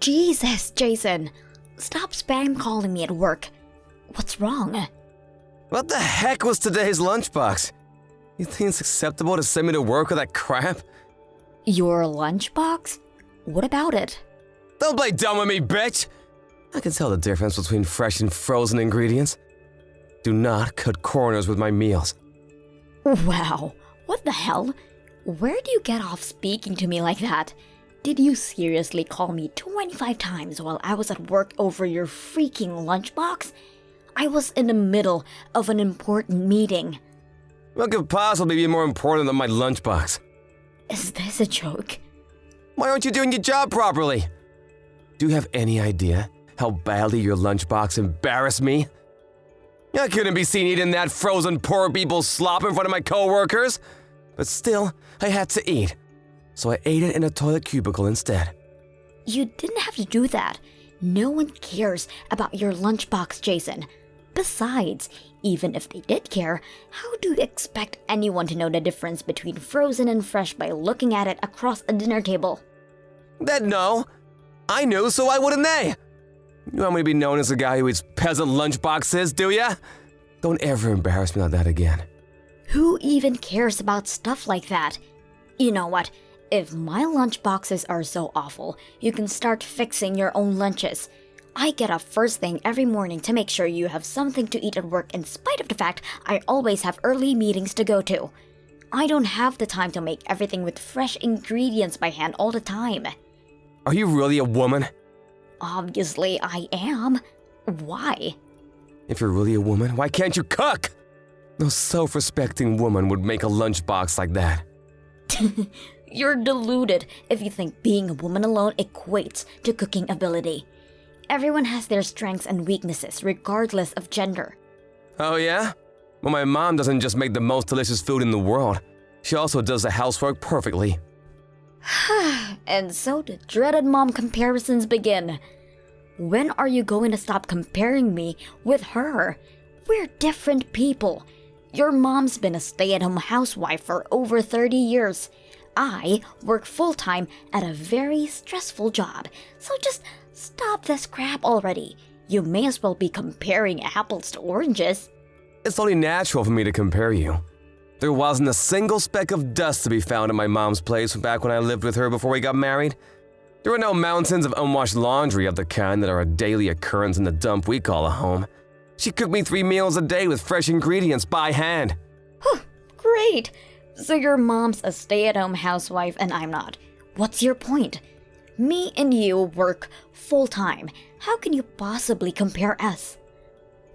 Jesus, Jason. Stop spam calling me at work. What's wrong? What the heck was today's lunchbox? You think it's acceptable to send me to work with that crap? Your lunchbox? What about it? Don't play dumb with me, bitch! I can tell the difference between fresh and frozen ingredients. Do not cut corners with my meals. Wow, what the hell? Where do you get off speaking to me like that? Did you seriously call me 25 times while I was at work over your freaking lunchbox? I was in the middle of an important meeting. What could possibly be more important than my lunchbox? Is this a joke? Why aren't you doing your job properly? Do you have any idea how badly your lunchbox embarrassed me? I couldn't be seen eating that frozen poor people's slop in front of my coworkers. But still, I had to eat. So I ate it in a toilet cubicle instead. You didn't have to do that. No one cares about your lunchbox, Jason. Besides, even if they did care, how do you expect anyone to know the difference between frozen and fresh by looking at it across a dinner table? No. I knew, so why wouldn't they? You want me to be known as the guy who eats peasant lunchboxes, do ya? Don't ever embarrass me like that again. Who even cares about stuff like that? You know what? If my lunchboxes are so awful, you can start fixing your own lunches. I get up first thing every morning to make sure you have something to eat at work in spite of the fact I always have early meetings to go to. I don't have the time to make everything with fresh ingredients by hand all the time. Are you really a woman? Obviously, I am. Why? If you're really a woman, why can't you cook? No self-respecting woman would make a lunchbox like that. You're deluded if you think being a woman alone equates to cooking ability. Everyone has their strengths and weaknesses regardless of gender. Oh yeah? Well, my mom doesn't just make the most delicious food in the world. She also does the housework perfectly. And so the dreaded mom comparisons begin. When are you going to stop comparing me with her? We're different people. Your mom's been a stay-at-home housewife for over 30 years. I work full-time at a very stressful job, so just stop this crap already. You may as well be comparing apples to oranges. It's only natural for me to compare you. There wasn't a single speck of dust to be found at my mom's place back when I lived with her before we got married. There were no mountains of unwashed laundry of the kind that are a daily occurrence in the dump we call a home. She cooked me 3 meals a day with fresh ingredients by hand. Great! So your mom's a stay-at-home housewife and I'm not. What's your point? Me and you work full-time. How can you possibly compare us?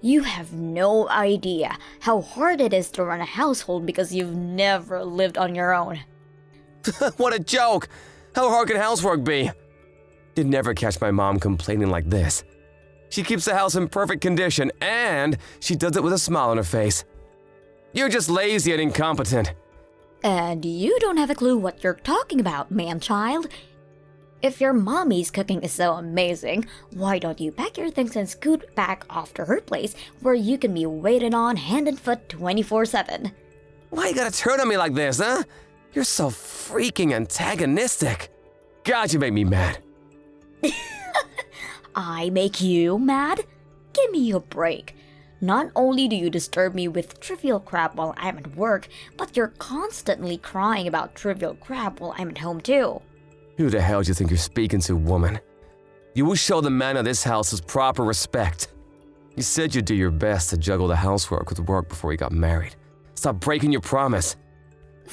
You have no idea how hard it is to run a household because you've never lived on your own. What a joke! How hard can housework be? You'd never catch my mom complaining like this. She keeps the house in perfect condition, and she does it with a smile on her face. You're just lazy and incompetent. And you don't have a clue what you're talking about, man-child. If your mommy's cooking is so amazing, why don't you pack your things and scoot back off to her place where you can be waited on hand and foot 24/7? Why you gotta turn on me like this, huh? You're so freaking antagonistic. God, you make me mad. I make you mad? Give me a break. Not only do you disturb me with trivial crap while I'm at work, but you're constantly crying about trivial crap while I'm at home too. Who the hell do you think you're speaking to, woman? You will show the man of this house his proper respect. You said you'd do your best to juggle the housework with work before we got married. Stop breaking your promise.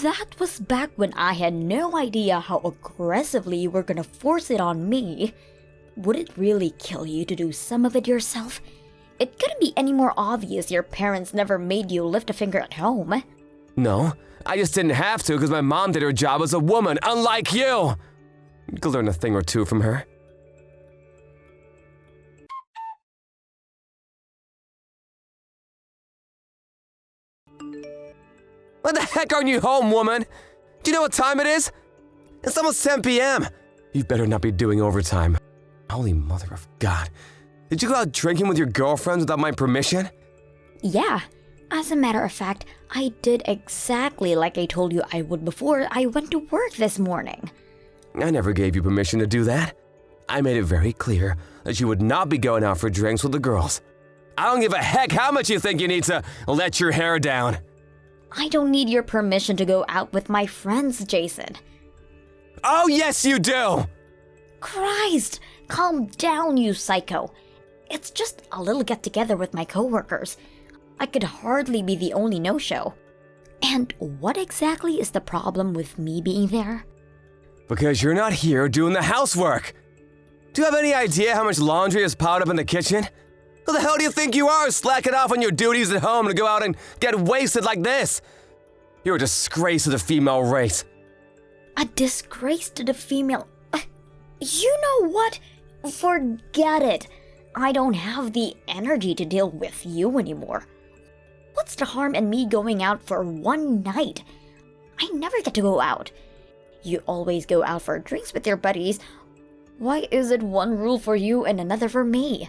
That was back when I had no idea how aggressively you were gonna force it on me. Would it really kill you to do some of it yourself? It couldn't be any more obvious your parents never made you lift a finger at home. No, I just didn't have to because my mom did her job as a woman, unlike you. You could learn a thing or two from her. When the heck aren't you home, woman? Do you know what time it is? It's almost 10 p.m. You better not be doing overtime. Holy mother of God. Did you go out drinking with your girlfriends without my permission? Yeah. As a matter of fact, I did exactly like I told you I would before I went to work this morning. I never gave you permission to do that. I made it very clear that you would not be going out for drinks with the girls. I don't give a heck how much you think you need to let your hair down. I don't need your permission to go out with my friends, Jason. Oh, yes, you do! Christ, calm down, you psycho. It's just a little get-together with my coworkers. I could hardly be the only no-show. And what exactly is the problem with me being there? Because you're not here doing the housework. Do you have any idea how much laundry is piled up in the kitchen? Who the hell do you think you are, slacking off on your duties at home to go out and get wasted like this? You're a disgrace to the female race. A disgrace to the female... You know what? Forget it. I don't have the energy to deal with you anymore. What's the harm in me going out for one night? I never get to go out. You always go out for drinks with your buddies. Why is it one rule for you and another for me?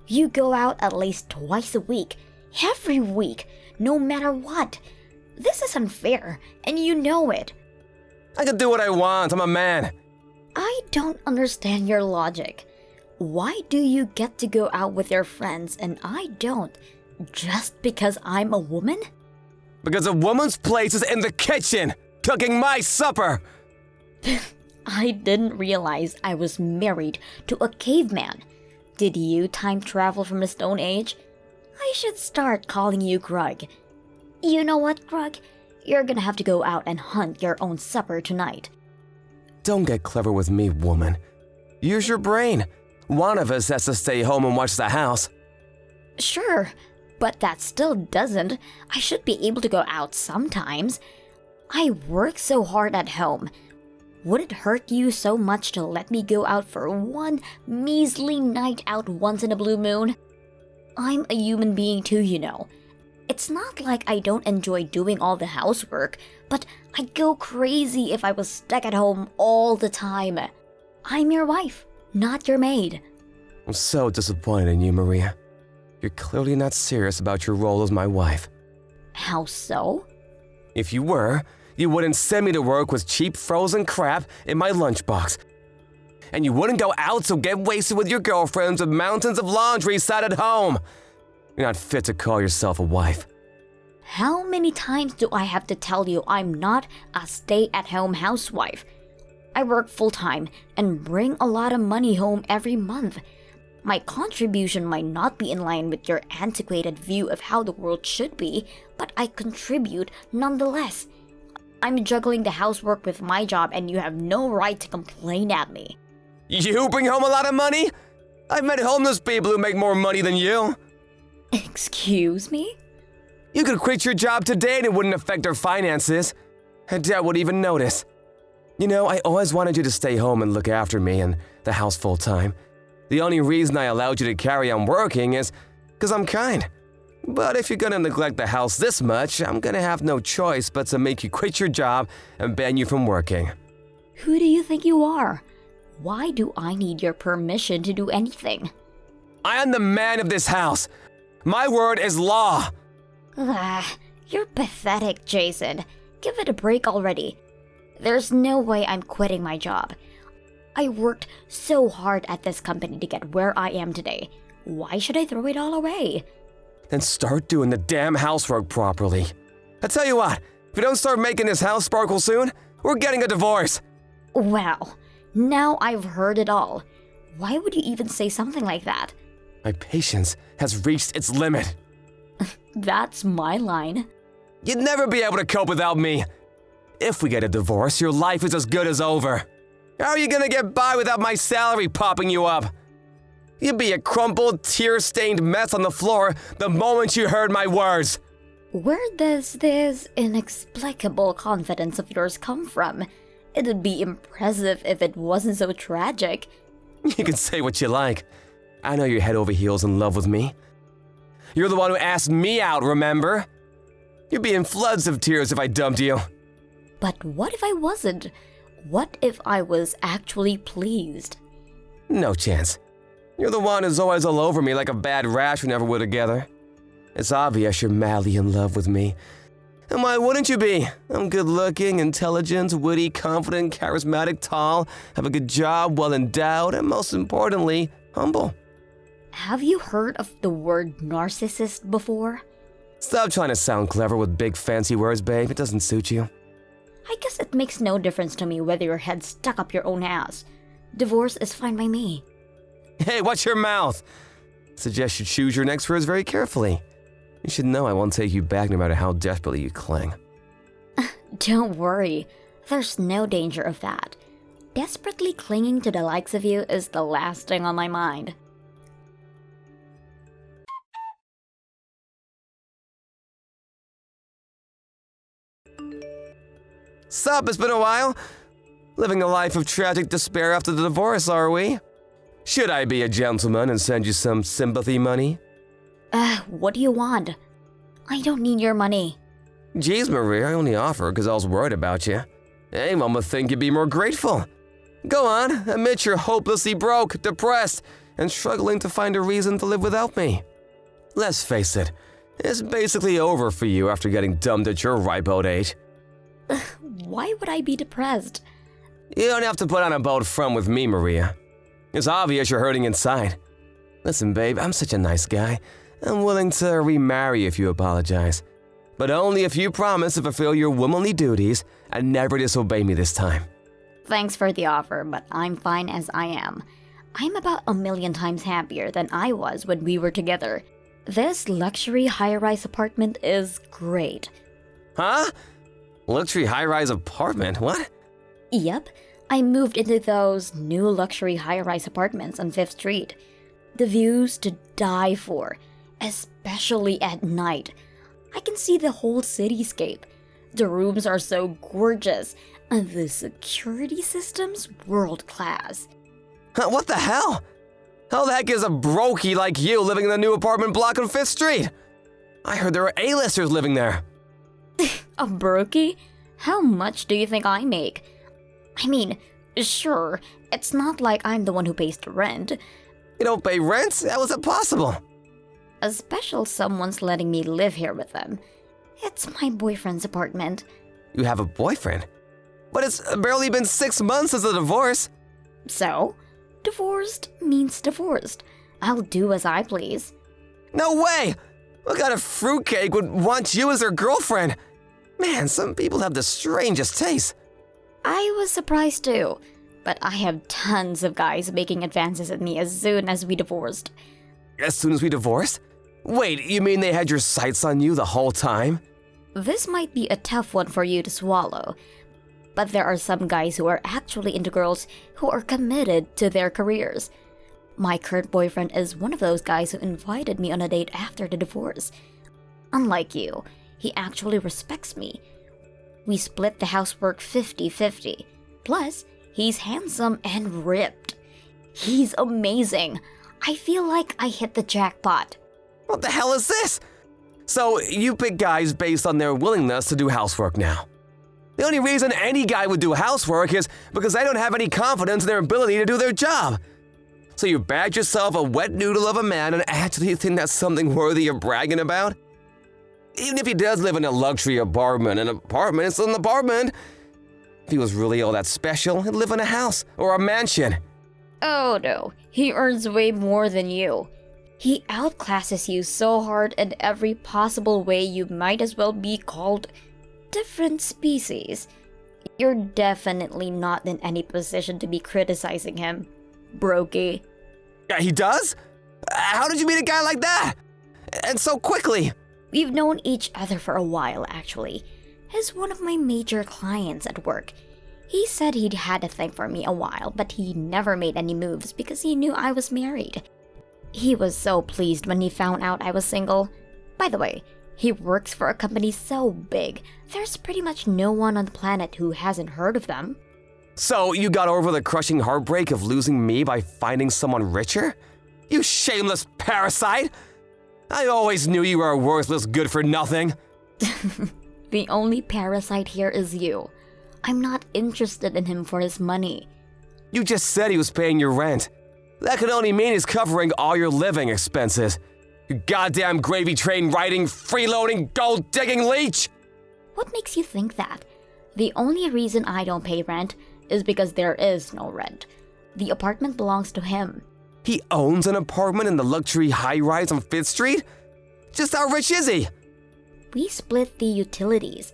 You go out at least twice a week, every week, no matter what. This is unfair, and you know it. I can do what I want, I'm a man. I don't understand your logic. Why do you get to go out with your friends and I don't? Just because I'm a woman? Because a woman's place is in the kitchen, cooking my supper. I didn't realize I was married to a caveman. Did you time travel from the Stone Age? I should start calling you Grug. You know what, Grug? You're gonna have to go out and hunt your own supper tonight. Don't get clever with me, woman. Use your brain. One of us has to stay home and watch the house. Sure, but that still doesn't. I should be able to go out sometimes. I work so hard at home. Would it hurt you so much to let me go out for one measly night out once in a blue moon? I'm a human being too, you know. It's not like I don't enjoy doing all the housework, but I'd go crazy if I was stuck at home all the time. I'm your wife, not your maid. I'm so disappointed in you, Maria. You're clearly not serious about your role as my wife. How so? If you were, you wouldn't send me to work with cheap frozen crap in my lunchbox. And you wouldn't go out to get wasted with your girlfriends with mountains of laundry sat at home. You're not fit to call yourself a wife. How many times do I have to tell you I'm not a stay-at-home housewife? I work full-time and bring a lot of money home every month. My contribution might not be in line with your antiquated view of how the world should be, but I contribute nonetheless. I'm juggling the housework with my job and you have no right to complain at me. You bring home a lot of money? I've met homeless people who make more money than you. Excuse me? You could quit your job today and it wouldn't affect our finances. And Dad would even notice. You know, I always wanted you to stay home and look after me and the house full time. The only reason I allowed you to carry on working is because I'm kind. But if you're gonna neglect the house this much, I'm gonna have no choice but to make you quit your job and ban you from working. Who do you think you are? Why do I need your permission to do anything? I am the man of this house. My word is law. You're pathetic, Jason. Give it a break already. There's no way I'm quitting my job. I worked so hard at this company to get where I am today. Why should I throw it all away? Then start doing the damn housework properly. I tell you what, if you don't start making this house sparkle soon, we're getting a divorce. Well, now I've heard it all. Why would you even say something like that? My patience has reached its limit. That's my line. You'd never be able to cope without me. If we get a divorce, your life is as good as over. How are you gonna get by without my salary popping you up? You'd be a crumpled, tear-stained mess on the floor the moment you heard my words. Where does this inexplicable confidence of yours come from? It'd be impressive if it wasn't so tragic. You can say what you like. I know you're head over heels in love with me. You're the one who asked me out, remember? You'd be in floods of tears if I dumped you. But what if I wasn't? What if I was actually pleased? No chance. You're the one who's always all over me like a bad rash whenever we're together. It's obvious you're madly in love with me. And why wouldn't you be? I'm good-looking, intelligent, witty, confident, charismatic, tall, have a good job, well-endowed, and most importantly, humble. Have you heard of the word narcissist before? Stop trying to sound clever with big fancy words, babe. It doesn't suit you. I guess it makes no difference to me whether your head's stuck up your own ass. Divorce is fine by me. Hey, watch your mouth! Suggest you choose your next words very carefully. You should know I won't take you back no matter how desperately you cling. Don't worry, there's no danger of that. Desperately clinging to the likes of you is the last thing on my mind. Sup, it's been a while. Living a life of tragic despair after the divorce, are we? Should I be a gentleman and send you some sympathy money? What do you want? I don't need your money. Geez, Maria, I only offer because I was worried about you. Anyone would think you'd be more grateful. Go on, admit you're hopelessly broke, depressed, and struggling to find a reason to live without me. Let's face it, it's basically over for you after getting dumped at your ripe old age. Why would I be depressed? You don't have to put on a bold front with me, Maria. It's obvious you're hurting inside. Listen, babe, I'm such a nice guy. I'm willing to remarry you if you apologize. But only if you promise to fulfill your womanly duties and never disobey me this time. Thanks for the offer, but I'm fine as I am. I'm about 1,000,000 times happier than I was when we were together. This luxury high-rise apartment is great. Huh? Luxury high-rise apartment? What? Yep, I moved into those new luxury high-rise apartments on 5th Street. The views to die for, especially at night. I can see the whole cityscape. The rooms are so gorgeous, and the security system's world-class. Huh, what the hell? How the heck is a brokey like you living in the new apartment block on 5th Street? I heard there were A-listers living there. A brokey? How much do you think I make? I mean, sure, it's not like I'm the one who pays the rent. You don't pay rent? How is it possible? A special someone's letting me live here with them. It's my boyfriend's apartment. You have a boyfriend? But it's barely been 6 months since the divorce. So, divorced means divorced. I'll do as I please. No way! What kind of fruitcake would want you as their girlfriend? Man, some people have the strangest taste. I was surprised too, but I have tons of guys making advances at me as soon as we divorced. As soon as we divorced? Wait, you mean they had your sights on you the whole time? This might be a tough one for you to swallow, but there are some guys who are actually into girls who are committed to their careers. My current boyfriend is one of those guys who invited me on a date after the divorce. Unlike you, he actually respects me. We split the housework 50-50. Plus, he's handsome and ripped. He's amazing. I feel like I hit the jackpot. What the hell is this? So, you pick guys based on their willingness to do housework now. The only reason any guy would do housework is because they don't have any confidence in their ability to do their job. So you bag yourself a wet noodle of a man and actually think that's something worthy of bragging about? Even if he does live in a luxury apartment, an apartment is an apartment. If he was really all that special, he'd live in a house or a mansion. Oh no, he earns way more than you. He outclasses you so hard in every possible way you might as well be called different species. You're definitely not in any position to be criticizing him, brokey. Yeah, he does? How did you meet a guy like that? And so quickly? We've known each other for a while, actually. He's one of my major clients at work. He said he'd had a thing for me a while, but he never made any moves because he knew I was married. He was so pleased when he found out I was single. By the way, he works for a company so big, there's pretty much no one on the planet who hasn't heard of them. So you got over the crushing heartbreak of losing me by finding someone richer? You shameless parasite! I always knew you were a worthless good-for-nothing. The only parasite here is you. I'm not interested in him for his money. You just said he was paying your rent. That could only mean he's covering all your living expenses. You goddamn gravy train riding, freeloading, gold-digging leech! What makes you think that? The only reason I don't pay rent is because there is no rent. The apartment belongs to him. He owns an apartment in the luxury high-rise on 5th Street? Just how rich is he? We split the utilities.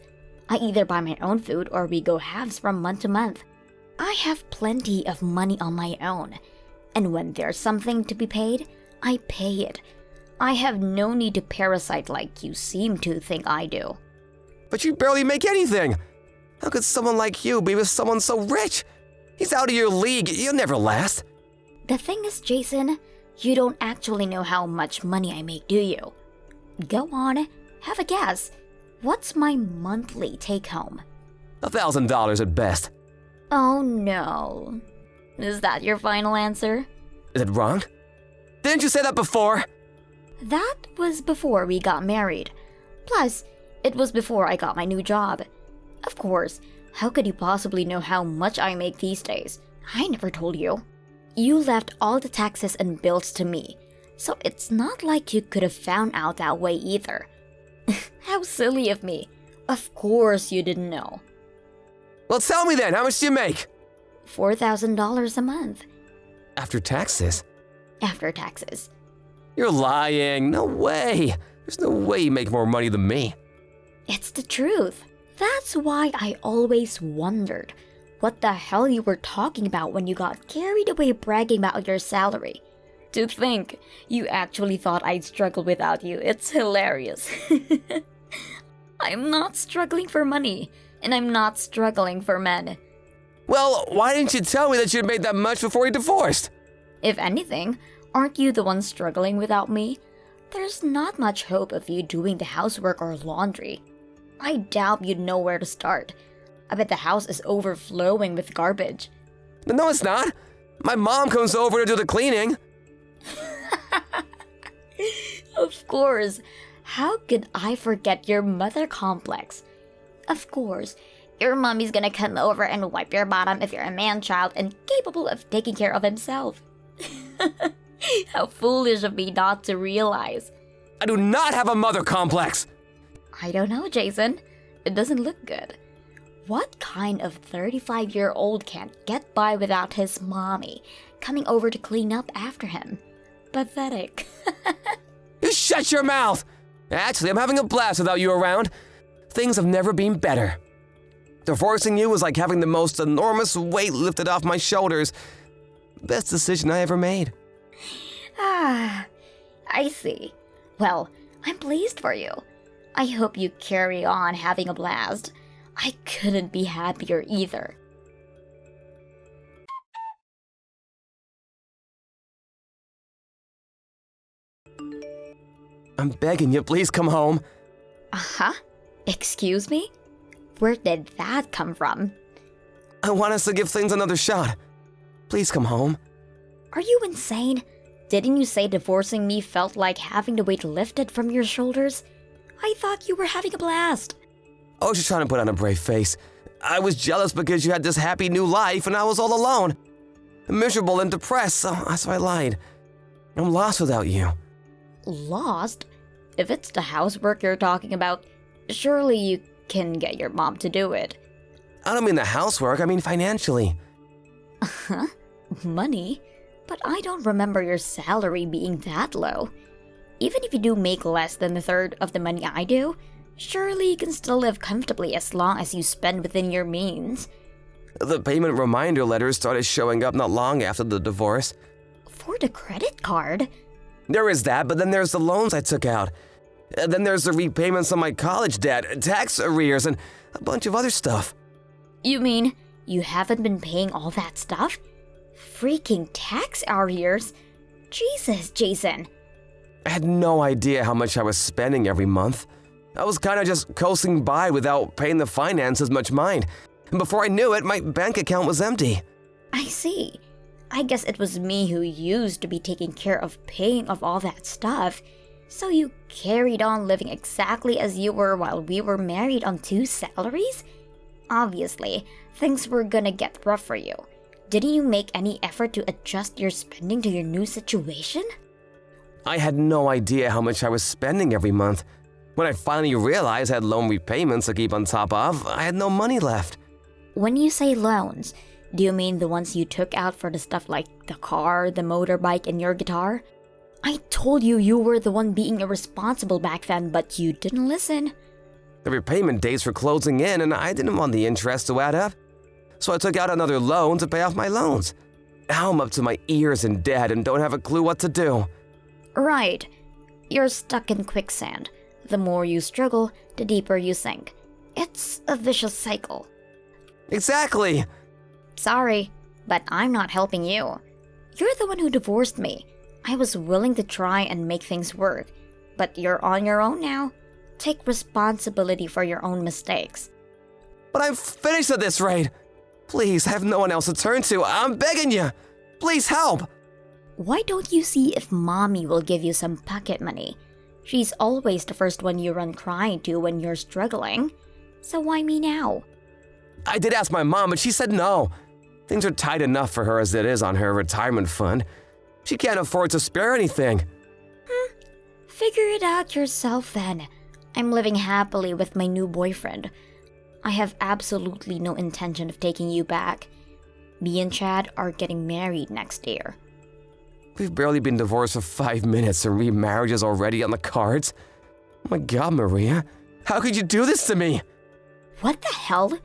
I either buy my own food or we go halves from month to month. I have plenty of money on my own. And when there's something to be paid, I pay it. I have no need to parasite like you seem to think I do. But you barely make anything. How could someone like you be with someone so rich? He's out of your league. You'll never last. The thing is, Jason, you don't actually know how much money I make, do you? Go on, have a guess. What's my monthly take-home? $1,000 at best. Oh no. Is that your final answer? Is it wrong? Didn't you say that before? That was before we got married. Plus, it was before I got my new job. Of course, how could you possibly know how much I make these days? I never told you. You left all the taxes and bills to me, so it's not like you could have found out that way either. How silly of me. Of course you didn't know. Well, tell me then, how much do you make? $4,000 a month. After taxes? After taxes. You're lying. No way. There's no way you make more money than me. It's the truth. That's why I always wondered what the hell you were talking about when you got carried away bragging about your salary. To think you actually thought I'd struggle without you, it's hilarious. I'm not struggling for money, and I'm not struggling for men. Well, why didn't you tell me that you'd made that much before you divorced? If anything, aren't you the one struggling without me? There's not much hope of you doing the housework or laundry. I doubt you'd know where to start. I bet the house is overflowing with garbage. No, it's not. My mom comes over to do the cleaning. Of course. How could I forget your mother complex? Of course, your mommy's gonna come over and wipe your bottom if you're a man-child and capable of taking care of himself. How foolish of me not to realize. I do not have a mother complex. I don't know, Jason. It doesn't look good. What kind of 35-year-old can't get by without his mommy coming over to clean up after him? Pathetic. You shut your mouth! Actually, I'm having a blast without you around. Things have never been better. Divorcing you was like having the most enormous weight lifted off my shoulders. Best decision I ever made. Ah, I see. Well, I'm pleased for you. I hope you carry on having a blast. I couldn't be happier either. I'm begging you, please come home. Uh-huh? Excuse me? Where did that come from? I want us to give things another shot. Please come home. Are you insane? Didn't you say divorcing me felt like having the weight lifted from your shoulders? I thought you were having a blast. I was just trying to put on a brave face. I was jealous because you had this happy new life and I was all alone. Miserable and depressed, so I lied. I'm lost without you. Lost? If it's the housework you're talking about, surely you can get your mom to do it. I don't mean the housework, I mean financially. Huh? Money? But I don't remember your salary being that low. Even if you do make less than a third of the money I do, surely you can still live comfortably as long as you spend within your means. The payment reminder letters started showing up not long after the divorce. For the credit card? There is that, but then there's the loans I took out. Then there's the repayments on my college debt, tax arrears, and a bunch of other stuff. You mean you haven't been paying all that stuff? Freaking tax arrears? Jesus, Jason. I had no idea how much I was spending every month. I was kind of just coasting by without paying the finances much mind. And before I knew it, my bank account was empty. I see. I guess it was me who used to be taking care of paying off all that stuff. So you carried on living exactly as you were while we were married on 2 salaries? Obviously, things were gonna get rough for you. Didn't you make any effort to adjust your spending to your new situation? I had no idea how much I was spending every month. When I finally realized I had loan repayments to keep on top of, I had no money left. When you say loans, do you mean the ones you took out for the stuff like the car, the motorbike, and your guitar? I told you you were the one being irresponsible back then, but you didn't listen. The repayment dates were closing in and I didn't want the interest to add up. So I took out another loan to pay off my loans. Now I'm up to my ears in debt and don't have a clue what to do. Right. You're stuck in quicksand. The more you struggle, the deeper you sink. It's a vicious cycle. Exactly! Sorry, but I'm not helping you. You're the one who divorced me. I was willing to try and make things work, but you're on your own now. Take responsibility for your own mistakes. But I'm finished at this rate. Please, I have no one else to turn to. I'm begging you. Please help. Why don't you see if Mommy will give you some pocket money? She's always the first one you run crying to when you're struggling. So why me now? I did ask my mom, but she said no. Things are tight enough for her as it is on her retirement fund. She can't afford to spare anything. Figure it out yourself then. I'm living happily with my new boyfriend. I have absolutely no intention of taking you back. Me and Chad are getting married next year. We've barely been divorced for 5 minutes and remarriage is already on the cards. Oh my God, Maria. How could you do this to me? What the hell?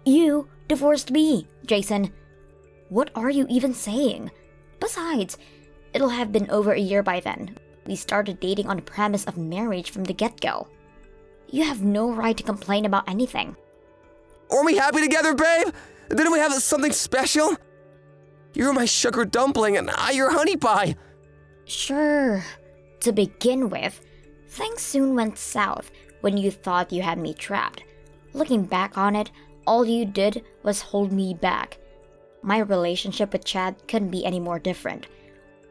You divorced me, Jason. What are you even saying? Besides, it'll have been over a year by then. We started dating on the premise of marriage from the get-go. You have no right to complain about anything. Weren't we happy together, babe? Didn't we have something special? You're my sugar dumpling and I your honey pie. Sure. To begin with, things soon went south when you thought you had me trapped. Looking back on it, all you did was hold me back. My relationship with Chad couldn't be any more different.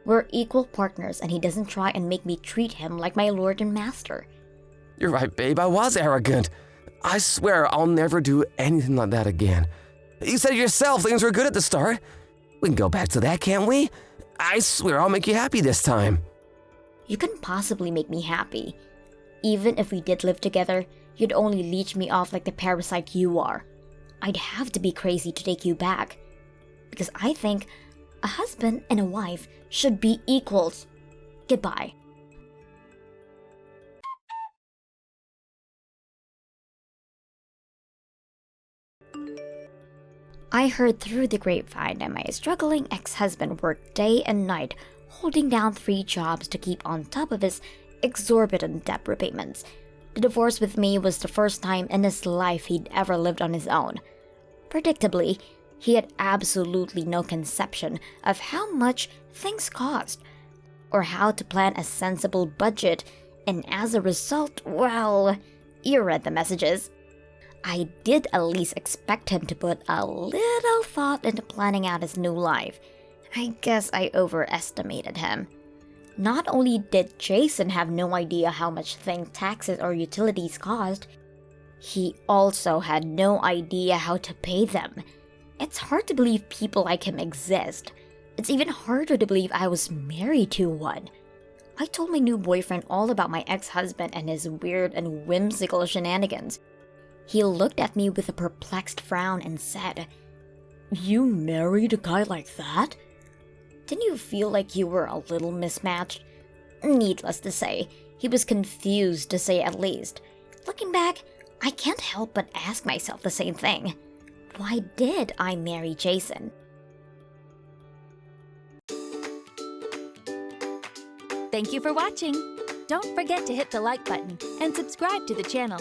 We're equal partners and he doesn't try and make me treat him like my lord and master. You're right, babe. I was arrogant. I swear I'll never do anything like that again. You said yourself things were good at the start. We can go back to that, can't we? I swear I'll make you happy this time. You couldn't possibly make me happy. Even if we did live together, you'd only leech me off like the parasite you are. I'd have to be crazy to take you back. Because I think a husband and a wife should be equals. Goodbye. I heard through the grapevine that my struggling ex-husband worked day and night, holding down 3 jobs to keep on top of his exorbitant debt repayments. The divorce with me was the first time in his life he'd ever lived on his own. Predictably, he had absolutely no conception of how much things cost, or how to plan a sensible budget, and as a result, well, you read the messages. I did at least expect him to put a little thought into planning out his new life. I guess I overestimated him. Not only did Jason have no idea how much things, taxes, or utilities cost, he also had no idea how to pay them. It's hard to believe people like him exist. It's even harder to believe I was married to one. I told my new boyfriend all about my ex-husband and his weird and whimsical shenanigans. He looked at me with a perplexed frown and said, "You married a guy like that? Didn't you feel like you were a little mismatched?" Needless to say, he was confused to say at least. Looking back, I can't help but ask myself the same thing. Why did I marry Jason? Thank you for watching. Don't forget to hit the like button and subscribe to the channel.